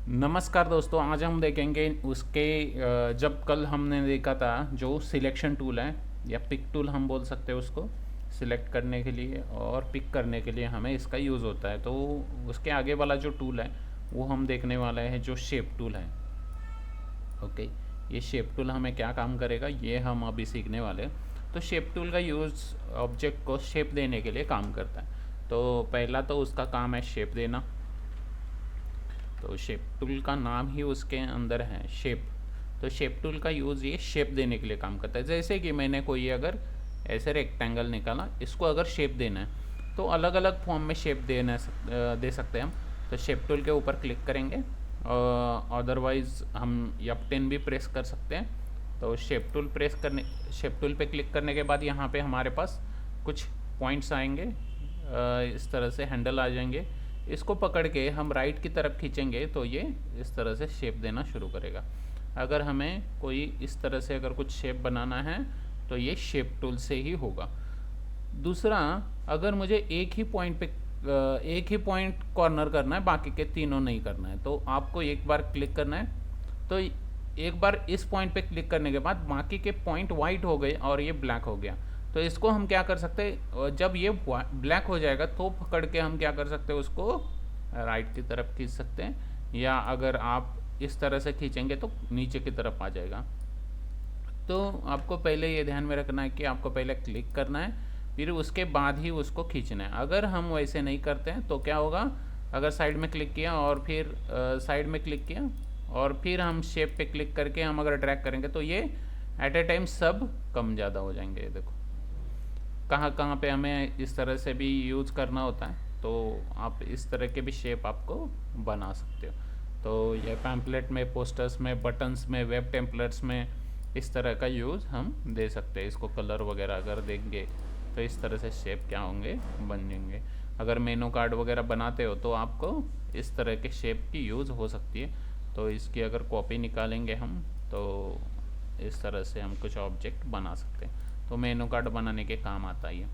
नमस्कार दोस्तों, आज हम देखेंगे उसके जब कल हमने देखा था जो सिलेक्शन टूल है या पिक टूल हम बोल सकते हैं उसको। सिलेक्ट करने के लिए और पिक करने के लिए हमें इसका यूज़ होता है। तो उसके आगे वाला जो टूल है वो हम देखने वाले हैं, जो शेप टूल है। ओके, ये शेप टूल हमें क्या काम करेगा ये हम अभी सीखने वाले हैं। तो शेप टूल का यूज़ ऑब्जेक्ट को शेप देने के लिए काम करता है। तो पहला तो उसका काम है शेप देना। तो शेप टूल का नाम ही उसके अंदर है शेप। तो शेप टूल का यूज़ ये शेप देने के लिए काम करता है। जैसे कि मैंने कोई अगर ऐसे रेक्टेंगल निकाला, इसको अगर शेप देना है तो अलग अलग फॉर्म में शेप दे सकते हैं हम। तो शेप टूल के ऊपर क्लिक करेंगे, अदरवाइज़ हम F10 भी प्रेस कर सकते हैं। तो शेप टूल पे क्लिक करने के बाद यहाँ पे हमारे पास कुछ पॉइंट्स आएंगे, इस तरह से हैंडल आ जाएंगे। इसको पकड़ के हम राइट की तरफ खींचेंगे तो ये इस तरह से शेप देना शुरू करेगा। अगर हमें कोई इस तरह से अगर कुछ शेप बनाना है तो ये शेप टूल से ही होगा। दूसरा, अगर मुझे एक ही पॉइंट कॉर्नर करना है, बाकी के तीनों नहीं करना है, तो आपको एक बार क्लिक करना है। तो एक बार इस पॉइंट पे क्लिक करने के बाद बाकी के पॉइंट वाइट हो गए और ये ब्लैक हो गया। तो इसको हम क्या कर सकते हैं, जब ये ब्लैक हो जाएगा तो पकड़ के हम क्या कर सकते हैं, उसको राइट की तरफ खींच सकते हैं, या अगर आप इस तरह से खींचेंगे तो नीचे की तरफ आ जाएगा। तो आपको पहले ये ध्यान में रखना है कि आपको पहले क्लिक करना है, फिर उसके बाद ही उसको खींचना है। अगर हम वैसे नहीं करते हैं तो क्या होगा, अगर साइड में क्लिक किया और फिर साइड में क्लिक किया और फिर हम शेप पे क्लिक करके हम अगर ड्रैग करेंगे तो ये एट ए टाइम सब कम ज़्यादा हो जाएंगे। देखो कहाँ कहाँ पे हमें इस तरह से भी यूज़ करना होता है। तो आप इस तरह के भी शेप आपको बना सकते हो। तो ये पैम्पलेट में, पोस्टर्स में, बटन्स में, वेब टेम्पलेट्स में इस तरह का यूज़ हम दे सकते हैं। इसको कलर वगैरह अगर देंगे तो इस तरह से शेप क्या होंगे, बन जाएंगे। अगर मेनू कार्ड वगैरह बनाते हो तो आपको इस तरह के शेप की यूज़ हो सकती है। तो इसकी अगर कॉपी निकालेंगे हम तो इस तरह से हम कुछ ऑब्जेक्ट बना सकते हैं। तो मेनू कार्ड बनाने के काम आता है।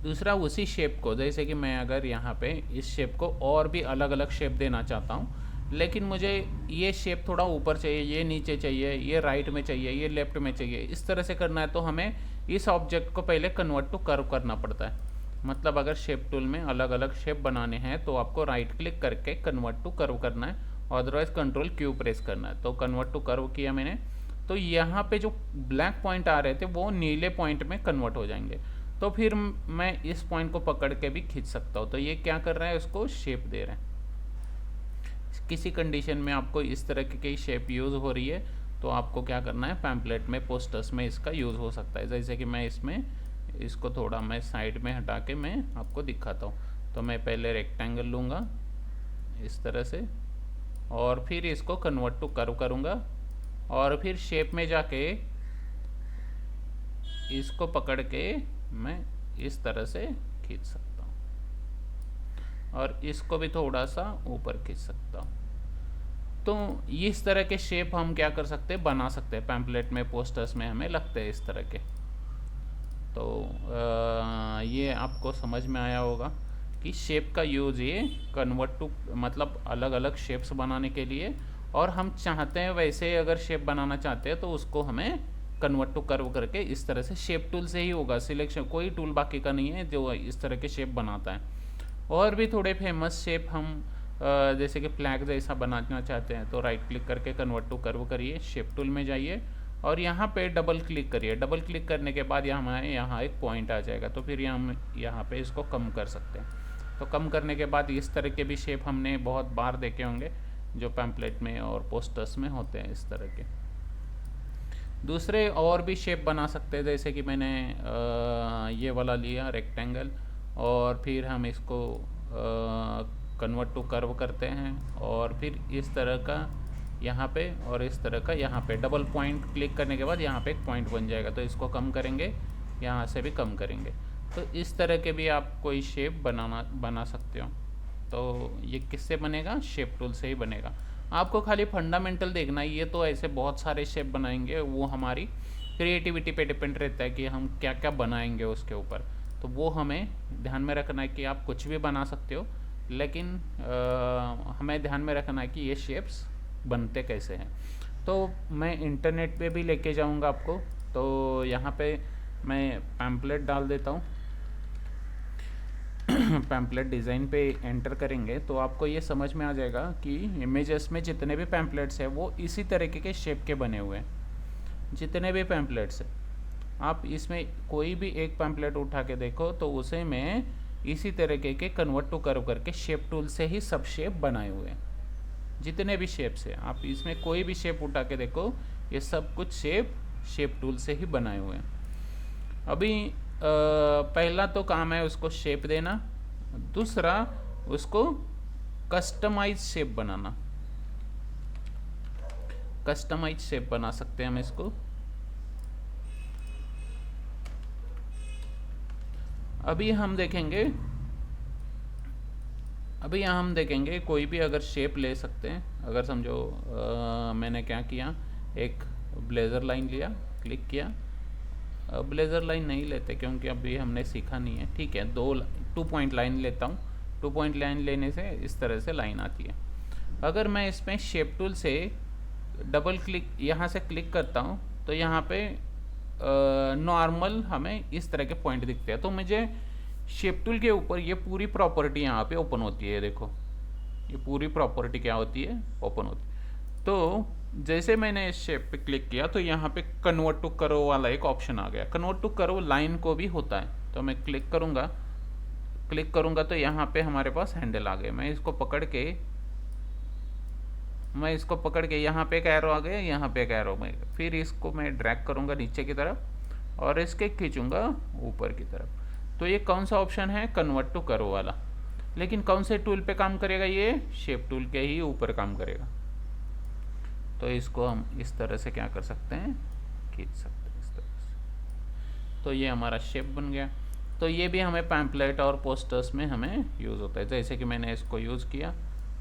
दूसरा, उसी शेप को, जैसे कि मैं अगर यहाँ पे इस शेप को और भी अलग अलग शेप देना चाहता हूँ, लेकिन मुझे ये शेप थोड़ा ऊपर चाहिए, ये नीचे चाहिए, ये राइट में चाहिए, ये लेफ्ट में चाहिए, इस तरह से करना है तो हमें इस ऑब्जेक्ट को पहले कन्वर्ट टू कर्व करना पड़ता है। मतलब अगर शेप टूल में अलग अलग शेप बनाने हैं तो आपको राइट क्लिक करके कन्वर्ट टू कर्व करना है, अदरवाइज कंट्रोल क्यू प्रेस करना है। तो कन्वर्ट टू कर्व किया मैंने, तो यहाँ पे जो ब्लैक पॉइंट आ रहे थे वो नीले पॉइंट में कन्वर्ट हो जाएंगे। तो फिर मैं इस पॉइंट को पकड़ के भी खींच सकता हूँ। तो ये क्या कर रहा है, उसको शेप दे रहा है। किसी कंडीशन में आपको इस तरह की शेप यूज़ हो रही है तो आपको क्या करना है, पैम्पलेट में, पोस्टर्स में इसका यूज़ हो सकता है। जैसे कि मैं इसमें इसको थोड़ा मैं साइड में हटा के मैं आपको दिखाता हूँ। तो मैं पहले रेक्टेंगल लूँगा इस तरह से, और फिर इसको कन्वर्ट टू कर्व करूँगा, और फिर शेप में जाके इसको पकड़ के मैं इस तरह से खींच सकता हूँ, और इसको भी थोड़ा सा ऊपर खींच सकता हूँ। तो इस तरह के शेप हम क्या कर सकते हैं, बना सकते हैं। पैम्पलेट में, पोस्टर्स में हमें लगते हैं इस तरह के। तो ये आपको समझ में आया होगा कि शेप का यूज़ ये कन्वर्ट टू, मतलब अलग अलग शेप्स बनाने के लिए, और हम चाहते हैं वैसे अगर शेप बनाना चाहते हैं तो उसको हमें कन्वर्ट टू कर्व करके इस तरह से शेप टूल से ही होगा। सिलेक्शन कोई टूल बाकी का नहीं है जो इस तरह के शेप बनाता है। और भी थोड़े फेमस शेप हम जैसे कि फ्लैग जैसा बनाना चाहते हैं तो राइट क्लिक करके कन्वर्ट टू कर्व करिए, शेप टूल में जाइए और यहाँ पे डबल क्लिक करिए। डबल क्लिक करने के बाद यहाँ एक पॉइंट आ जाएगा, तो फिर यहाँ पे इसको कम कर सकते हैं। तो कम करने के बाद इस तरह के भी शेप हमने बहुत बार देखे होंगे जो पैम्पलेट में और पोस्टर्स में होते हैं इस तरह के। दूसरे और भी शेप बना सकते हैं, जैसे कि मैंने ये वाला लिया रेक्टेंगल, और फिर हम इसको कन्वर्ट टू कर्व करते हैं, और फिर इस तरह का यहाँ पे और इस तरह का यहाँ पे डबल पॉइंट क्लिक करने के बाद यहाँ पे एक पॉइंट बन जाएगा। तो इसको कम करेंगे, यहाँ से भी कम करेंगे। तो इस तरह के भी आप कोई शेप बना सकते हो। तो ये किससे बनेगा, शेप टूल से ही बनेगा। आपको खाली फंडामेंटल देखना है, ये तो ऐसे बहुत सारे शेप बनाएंगे, वो हमारी क्रिएटिविटी पे डिपेंड रहता है कि हम क्या क्या बनाएंगे उसके ऊपर। तो वो हमें ध्यान में रखना है कि आप कुछ भी बना सकते हो, लेकिन हमें ध्यान में रखना है कि ये शेप्स बनते कैसे हैं। तो मैं इंटरनेट पे भी लेके जाऊंगा आपको। तो यहाँ पे मैं पैम्पलेट डाल देता हूँ। पैम्पलेट डिज़ाइन पे एंटर करेंगे तो आपको ये समझ में आ जाएगा कि इमेजेस में जितने भी पैम्पलेट्स हैं वो इसी तरीके के शेप के बने हुए हैं। जितने भी पैम्पलेट्स हैं, आप इसमें कोई भी एक पैम्पलेट उठा के देखो तो उसे में इसी तरीके के कन्वर्ट टू कर्व करके शेप टूल से ही सब शेप बनाए हुए हैं। जितने भी शेप्स हैं, आप इसमें कोई भी शेप उठा के देखो, ये सब कुछ शेप टूल से ही बनाए हुए हैं। अभी पहला तो काम है उसको शेप देना, दूसरा उसको कस्टमाइज शेप बनाना। कस्टमाइज शेप बना सकते हैं हम इसको। अभी हम देखेंगे कोई भी अगर शेप ले सकते हैं। अगर समझो मैंने क्या किया, एक ब्लेज़र लाइन लिया, क्लिक किया। ब्लेज़र लाइन नहीं लेते क्योंकि अभी हमने सीखा नहीं है, ठीक है। 2 पॉइंट लाइन लेता हूँ। 2 पॉइंट लाइन लेने से इस तरह से लाइन आती है। अगर मैं इसमें शेप टूल से डबल क्लिक यहाँ से क्लिक करता हूँ तो यहाँ पे नॉर्मल हमें इस तरह के पॉइंट दिखते हैं। तो मुझे शेप टूल के ऊपर ये पूरी प्रॉपर्टी यहाँ पे ओपन होती है। देखो ये पूरी प्रॉपर्टी क्या होती है, ओपन होती है। तो जैसे मैंने इस शेप पे क्लिक किया तो यहाँ पे कन्वर्ट टू कर्व वाला एक ऑप्शन आ गया। कन्वर्ट टू कर्व लाइन को भी होता है। तो मैं क्लिक करूँगा तो यहाँ पे हमारे पास हैंडल आ गए। मैं इसको पकड़ के यहाँ पे एक एरो आ गया, यहाँ पे एक एरो में, फिर इसको मैं ड्रैग करूँगा नीचे की तरफ और इसके खींचूँगा ऊपर की तरफ। तो ये कौन सा ऑप्शन है, कन्वर्ट टू कर्व वाला। लेकिन कौन से टूल पे काम करेगा, ये शेप टूल के ही ऊपर काम करेगा। तो इसको हम इस तरह से क्या कर सकते हैं, खींच सकते हैं इस तरह से। तो ये हमारा शेप बन गया। तो ये भी हमें पैम्पलेट और पोस्टर्स में हमें यूज़ होता है। जैसे कि मैंने इसको यूज़ किया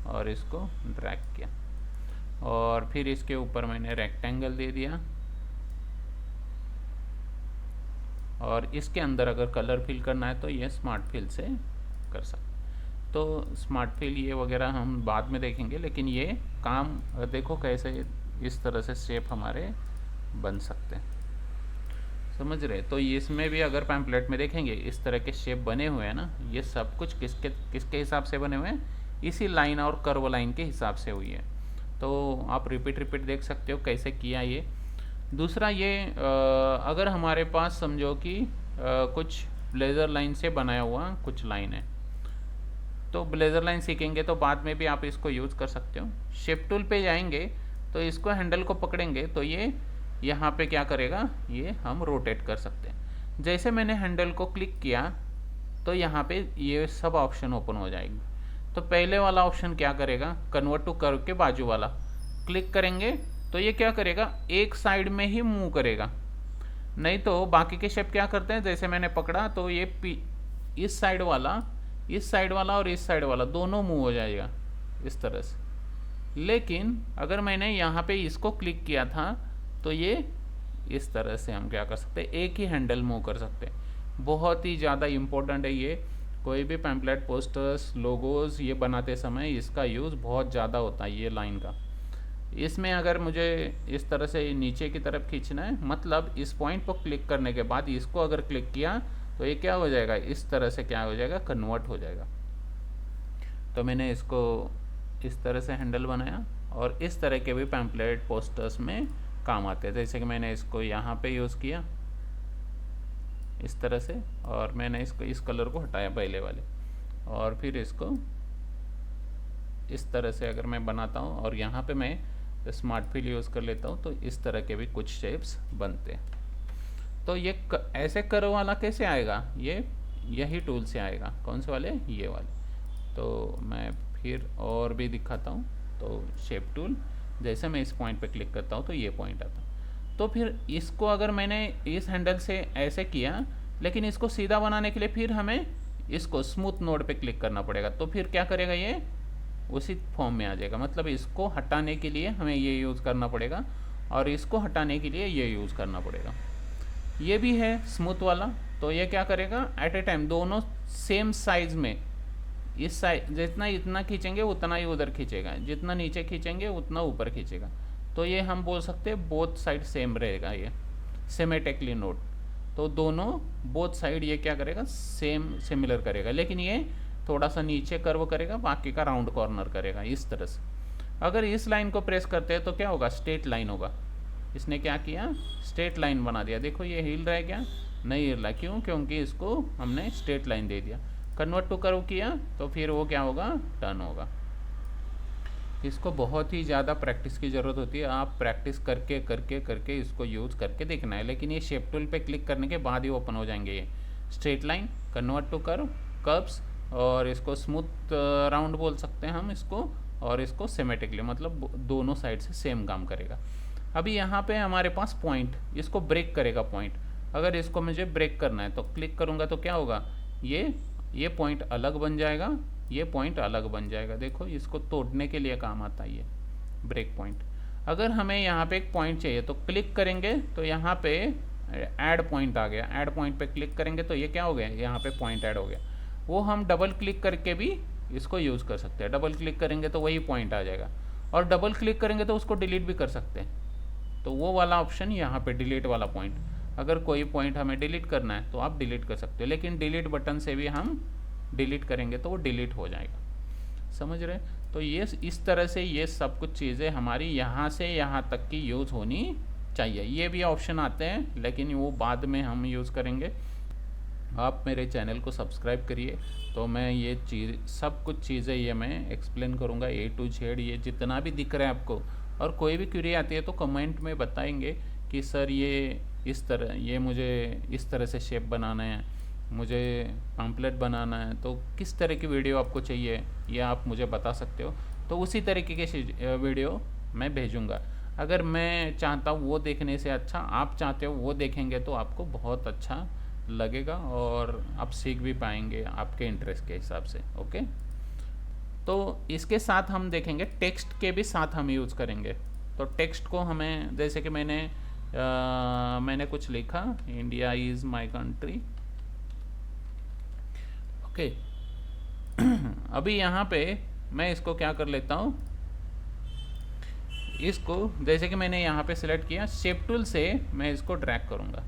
और इसको ड्रैग किया और फिर इसके ऊपर मैंने रेक्टेंगल दे दिया और इसके अंदर अगर कलर फिल करना है तो ये स्मार्ट फिल से कर सकते। तो स्मार्ट फिल ये वगैरह हम बाद में देखेंगे, लेकिन ये काम देखो कैसे इस तरह से शेप हमारे बन सकते हैं, समझ रहे। तो इसमें भी अगर पैम्पलेट में देखेंगे इस तरह के शेप बने हुए हैं ना, ये सब कुछ किसके हिसाब से बने हुए हैं, इसी लाइन और कर्व लाइन के हिसाब से हुई है। तो आप रिपीट देख सकते हो कैसे किया ये। दूसरा ये अगर हमारे पास समझो कि कुछ ब्लेज़र लाइन से बनाया हुआ कुछ लाइन है, तो ब्लेज़र लाइन सीखेंगे तो बाद में भी आप इसको यूज़ कर सकते हो। शेप टूल पे जाएंगे तो इसको हैंडल को पकड़ेंगे तो ये यहाँ पे क्या करेगा, ये हम रोटेट कर सकते हैं। जैसे मैंने हैंडल को क्लिक किया तो यहाँ पे ये सब ऑप्शन ओपन हो जाएगी। तो पहले वाला ऑप्शन क्या करेगा, कन्वर्ट टू कर्व के बाजू वाला क्लिक करेंगे तो ये क्या करेगा, एक साइड में ही मूव करेगा। नहीं तो बाकी के शेप क्या करते हैं, जैसे मैंने पकड़ा तो ये इस साइड वाला और इस साइड वाला दोनों मूव हो जाएगा इस तरह से। लेकिन अगर मैंने यहाँ पे इसको क्लिक किया था तो ये इस तरह से हम क्या कर सकते हैं, एक ही हैंडल मूव कर सकते हैं। बहुत ही ज़्यादा इम्पोर्टेंट है ये। कोई भी पैम्पलेट, पोस्टर्स, लोगोज़ ये बनाते समय इसका यूज़ बहुत ज़्यादा होता है, ये लाइन का। इसमें अगर मुझे इस तरह से नीचे की तरफ खींचना है, मतलब इस पॉइंट पर क्लिक करने के बाद इसको अगर क्लिक किया तो ये क्या हो जाएगा, इस तरह से क्या हो जाएगा, कन्वर्ट हो जाएगा। तो मैंने इसको इस तरह से हैंडल बनाया और इस तरह के भी पैम्पलेट, पोस्टर्स में काम आते हैं। जैसे कि मैंने इसको यहाँ पे यूज़ किया इस तरह से और मैंने इसको इस कलर को हटाया पहले वाले, और फिर इसको इस तरह से अगर मैं बनाता हूँ और यहाँ पे मैं स्मार्ट फिल यूज़ कर लेता हूँ तो इस तरह के भी कुछ शेप्स बनते हैं। तो ये ऐसे कर्व वाला कैसे आएगा, ये यही टूल से आएगा। कौन से वाले, ये वाले। तो मैं फिर और भी दिखाता हूँ। तो शेप टूल, जैसे मैं इस पॉइंट पे क्लिक करता हूँ तो ये पॉइंट आता है। तो फिर इसको अगर मैंने इस हैंडल से ऐसे किया, लेकिन इसको सीधा बनाने के लिए फिर हमें इसको स्मूथ नोड पे क्लिक करना पड़ेगा। तो फिर क्या करेगा, ये उसी फॉर्म में आ जाएगा। मतलब इसको हटाने के लिए हमें ये यूज़ करना पड़ेगा और इसको हटाने के लिए ये यूज़ करना पड़ेगा। ये भी है स्मूथ वाला। तो ये क्या करेगा, एट ए टाइम दोनों सेम साइज़ में इस साइड जितना इतना खींचेंगे उतना ही उधर खींचेगा, जितना नीचे खींचेंगे उतना ऊपर खींचेगा। तो ये हम बोल सकते हैं बोथ साइड सेम रहेगा, ये सिमेट्रिकली नोट। तो दोनों बोथ साइड ये क्या करेगा, सेम सिमिलर करेगा, लेकिन ये थोड़ा सा नीचे कर्व करेगा, बाकी का राउंड कॉर्नर करेगा इस तरह से। अगर इस लाइन को प्रेस करते हैं तो क्या होगा, स्ट्रेट लाइन होगा। इसने क्या किया, स्ट्रेट लाइन बना दिया। देखो ये हिल रहा है क्या, नहीं हिल रहा, क्यों, क्योंकि इसको हमने स्ट्रेट लाइन दे दिया। कन्वर्ट टू कर्व किया तो फिर वो क्या होगा, टर्न होगा। इसको बहुत ही ज़्यादा प्रैक्टिस की ज़रूरत होती है। आप प्रैक्टिस करके करके करके इसको यूज़ करके देखना है। लेकिन ये शेप टूल पे क्लिक करने के बाद ही ओपन हो जाएंगे ये straight line, convert to curve, curves, और इसको स्मूथ राउंड बोल सकते हैं हम इसको, और इसको सिमेट्रिकली, मतलब दोनों साइड से सेम काम करेगा। अभी यहाँ पे हमारे पास पॉइंट, इसको ब्रेक करेगा पॉइंट। अगर इसको मुझे ब्रेक करना है तो क्लिक करूँगा तो क्या होगा, ये पॉइंट अलग बन जाएगा, ये पॉइंट अलग बन जाएगा। देखो इसको तोड़ने के लिए काम आता है ये ब्रेक पॉइंट। अगर हमें यहाँ पे एक पॉइंट चाहिए तो क्लिक करेंगे तो यहाँ पे ऐड पॉइंट आ गया। ऐड पॉइंट पे क्लिक करेंगे तो ये क्या हो गया, यहाँ पे पॉइंट ऐड हो गया। वो हम डबल क्लिक करके भी इसको यूज़ कर सकते हैं। डबल क्लिक करेंगे तो वही पॉइंट आ जाएगा, और डबल क्लिक करेंगे तो उसको डिलीट भी कर सकते हैं। तो वो वाला ऑप्शन यहाँ पे डिलीट वाला पॉइंट, अगर कोई पॉइंट हमें डिलीट करना है तो आप डिलीट कर सकते हो। लेकिन डिलीट बटन से भी हम डिलीट करेंगे तो वो डिलीट हो जाएगा, समझ रहे। तो ये इस तरह से ये सब कुछ चीज़ें हमारी यहाँ से यहाँ तक की यूज़ होनी चाहिए। ये भी ऑप्शन आते हैं लेकिन वो बाद में हम यूज़ करेंगे। आप मेरे चैनल को सब्सक्राइब करिए तो मैं ये चीज़ सब कुछ चीज़ें ये मैं एक्सप्लेन करूँगा A to Z, ये जितना भी दिख रहा है आपको। और कोई भी क्वेरी आती है तो कमेंट में बताएंगे कि सर ये इस तरह, ये मुझे इस तरह से शेप बनाना है, मुझे पैम्पलेट बनाना है, तो किस तरह की वीडियो आपको चाहिए ये आप मुझे बता सकते हो। तो उसी तरीके के वीडियो मैं भेजूँगा। अगर मैं चाहता हूँ वो देखने से अच्छा आप चाहते हो वो देखेंगे तो आपको बहुत अच्छा लगेगा और आप सीख भी पाएंगे आपके इंटरेस्ट के हिसाब से। ओके, तो इसके साथ हम देखेंगे टेक्स्ट के भी साथ हम यूज़ करेंगे। तो टेक्स्ट को हमें, जैसे कि मैंने कुछ लिखा, India is my country. Okay, अभी यहाँ पे मैं इसको क्या कर लेता हूँ, इसको जैसे कि मैंने यहाँ पे सिलेक्ट किया, शेप टूल से मैं इसको ड्रैग करूँगा।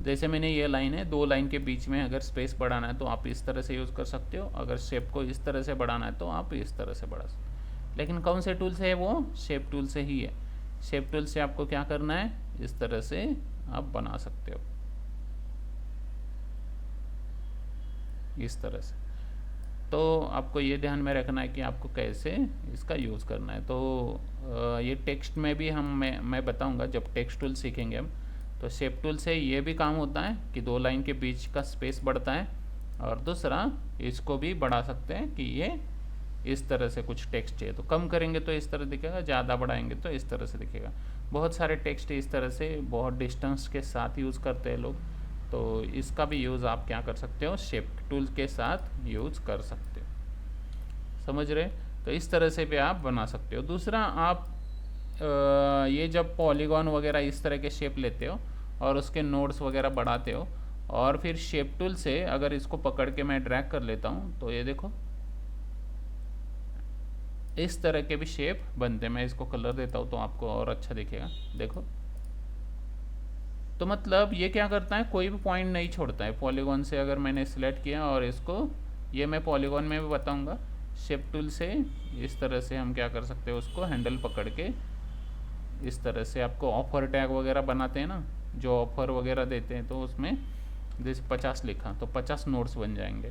जैसे मैंने ये लाइन है, दो लाइन के बीच में अगर स्पेस बढ़ाना है तो आप इस तरह से यूज़ कर सकते हो। अगर शेप को इस तरह से बढ़ाना है तो आप इस तरह से बढ़ा सकते हो। लेकिन कौन से टूल से है, वो शेप टूल से ही है। शेप टूल से आपको क्या करना है, इस तरह से आप बना सकते हो, इस तरह से। तो आपको ये ध्यान में रखना है कि आपको कैसे इसका यूज़ करना है। तो ये टेक्स्ट में भी मैं बताऊंगा जब टेक्स्ट टूल सीखेंगे हम। तो शेप टूल से ये भी काम होता है कि दो लाइन के बीच का स्पेस बढ़ता है, और दूसरा इसको भी बढ़ा सकते हैं कि ये इस तरह से कुछ टेक्स्ट चाहिए तो कम करेंगे तो इस तरह दिखेगा, ज़्यादा बढ़ाएंगे तो इस तरह से दिखेगा। बहुत सारे टेक्स्ट इस तरह से बहुत डिस्टेंस के साथ यूज़ करते हैं लोग, तो इसका भी यूज़ आप क्या कर सकते हो, शेप टूल के साथ यूज़ कर सकते हो, समझ रहे। तो इस तरह से भी आप बना सकते हो। दूसरा, आप ये जब पॉलीगॉन वगैरह इस तरह के शेप लेते हो और उसके नोड्स वगैरह बढ़ाते हो, और फिर शेप टूल से अगर इसको पकड़ के मैं ड्रैग कर लेता हूँ तो ये देखो इस तरह के भी शेप बनते हैं। मैं इसको कलर देता हूँ तो आपको और अच्छा दिखेगा, देखो। तो मतलब ये क्या करता है, कोई भी पॉइंट नहीं छोड़ता है। पॉलीगॉन से अगर मैंने सिलेक्ट किया और इसको, ये मैं पॉलीगॉन में भी बताऊँगा, शेप टूल से इस तरह से हम क्या कर सकते हैं, उसको हैंडल पकड़ के इस तरह से, आपको ऑफर टैग वगैरह बनाते हैं ना, जो ऑफर वगैरह देते हैं, तो उसमें जैसे 50 लिखा तो 50 नोट्स बन जाएंगे।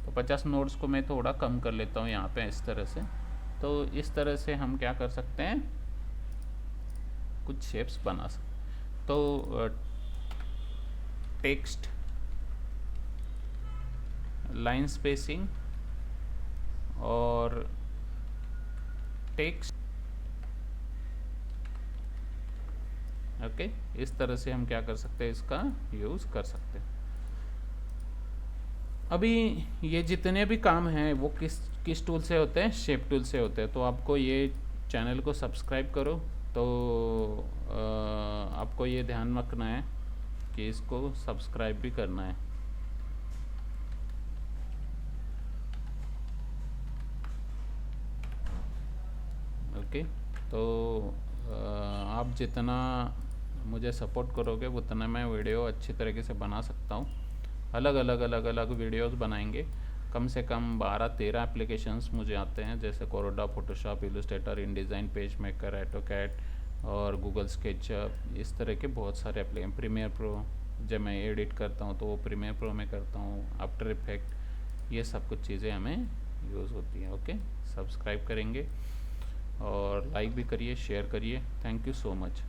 तो 50 नोट्स को मैं थोड़ा कम कर लेता हूँ यहाँ पे इस तरह से। तो इस तरह से हम क्या कर सकते हैं, कुछ शेप्स बना सकते। तो टेक्स्ट, लाइन स्पेसिंग और टेक्स्ट, ओके, इस तरह से हम क्या कर सकते हैं, इसका यूज़ कर सकते हैं। अभी ये जितने भी काम हैं वो किस टूल से होते हैं, शेप टूल से होते हैं। तो आपको ये चैनल को सब्सक्राइब करो, तो आपको ये ध्यान रखना है कि इसको सब्सक्राइब भी करना है। ओके। तो आप जितना मुझे सपोर्ट करोगे उतना मैं वीडियो अच्छी तरीके से बना सकता हूँ। अलग अलग वीडियोस बनाएंगे। कम से कम 12-13 एप्लीकेशंस मुझे आते हैं, जैसे CorelDRAW, Photoshop, Illustrator, InDesign, PageMaker, AutoCAD और गूगल स्केचअप। इस तरह के बहुत सारे एप्लीकेशन, प्रीमियर प्रो जब मैं एडिट करता हूँ तो वो प्रीमियर प्रो में करता हूँ, आफ्टर इफेक्ट, ये सब कुछ चीज़ें हमें यूज़ होती हैं। ओके, सब्सक्राइब करेंगे और लाइक भी करिए, शेयर करिए। Thank you so much.